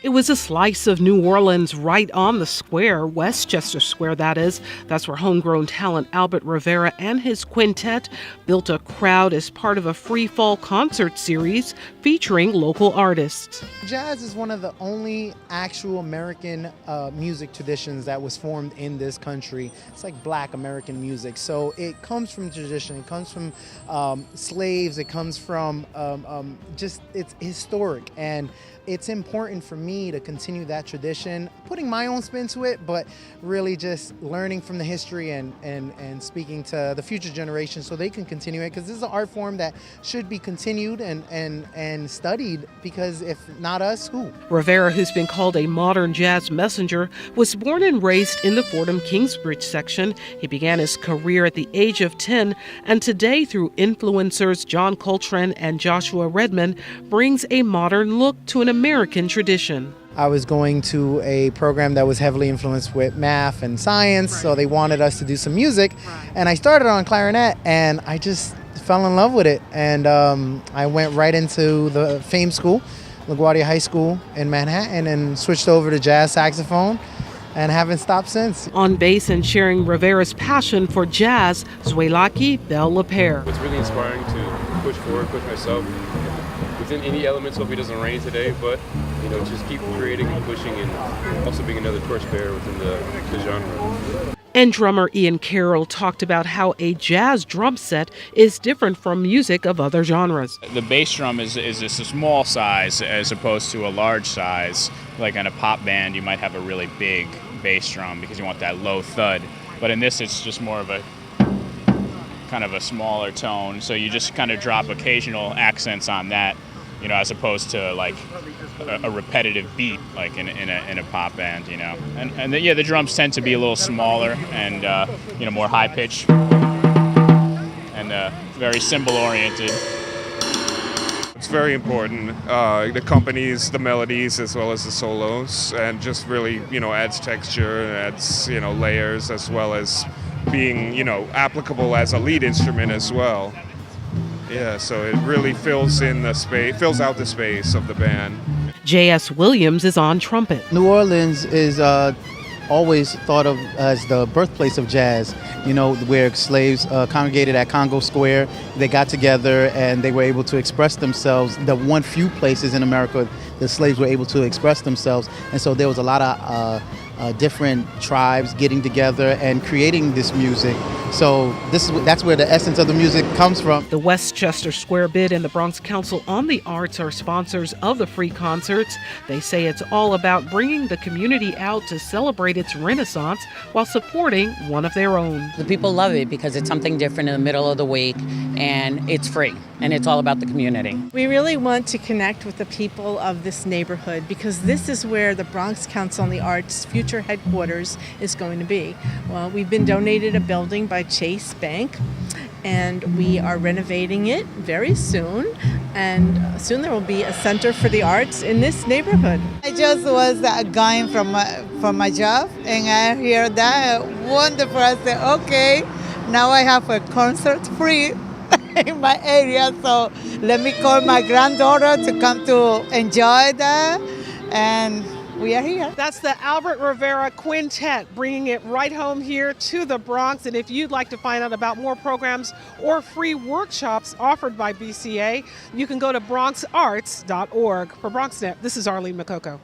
It was a slice of New Orleans right on the square, Westchester Square, that is. That's where homegrown talent Albert Rivera and his quintet built a crowd as part of a free fall concert series featuring local artists. Jazz is one of the only actual American music traditions that was formed in this country. It's like Black American music. So it comes from tradition, it comes from slaves, it comes from just, it's historic. And it's important for me to continue that tradition, putting my own spin to it, but really just learning from the history and speaking to the future generation so they can continue it, because this is an art form that should be continued and studied, because if not us, who? Rivera, who's been called a modern jazz messenger, was born and raised in the Fordham Kingsbridge section. He began his career at the age of 10, and today, through influencers John Coltrane and Joshua Redman, brings a modern look to an American tradition. I was going to a program that was heavily influenced with math and science, so they wanted us to do some music, and I started on clarinet, and I just fell in love with it, and I went right into the fame school, LaGuardia High School in Manhattan, and switched over to jazz saxophone, and haven't stopped since. On bass and sharing Rivera's passion for jazz, Zwelakhe, Bell-Le-Pere. It's really inspiring to push forward, push myself within any elements. Hope it doesn't rain today, but just keep creating and pushing, and also being another torchbearer within the genre. And drummer Ian Carroll talked about how a jazz drum set is different from music of other genres. The bass drum is just a small size as opposed to a large size. Like in a pop band, you might have a really big bass drum because you want that low thud. But in this, it's just more of a kind of a smaller tone. So you just kind of drop occasional accents on that, as opposed to like a repetitive beat like in a pop band, And the drums tend to be a little smaller and more high pitch and very cymbal oriented. It's very important. It accompanies the melodies as well as the solos, and just really adds texture and adds layers, as well as being applicable as a lead instrument as well. Yeah, so it really fills out the space of the band. J.S. Williams is on trumpet. New Orleans is always thought of as the birthplace of jazz, where slaves congregated at Congo Square. They got together and they were able to express themselves. The one few places in America the slaves were able to express themselves. And so there was a lot of different tribes getting together and creating this music. So that's where the essence of the music comes from. The Westchester Square Bid and the Bronx Council on the Arts are sponsors of the free concerts. They say it's all about bringing the community out to celebrate its renaissance while supporting one of their own. The people love it because it's something different in the middle of the week, and it's free, and it's all about the community. We really want to connect with the people of this neighborhood because this is where the Bronx Council on the Arts future headquarters is going to be. Well, we've been donated a building by Chase Bank, and we are renovating it very soon, and soon there will be a center for the arts in this neighborhood. I just was going from my job, and I hear that wonderful. I said, okay, now I have a concert free in my area, so let me call my granddaughter to come to enjoy that, and we are here. That's the Albert Rivera Quintet, bringing it right home here to the Bronx. And if you'd like to find out about more programs or free workshops offered by BCA, you can go to bronxarts.org. For BronxNet, this is Arlene Makoko.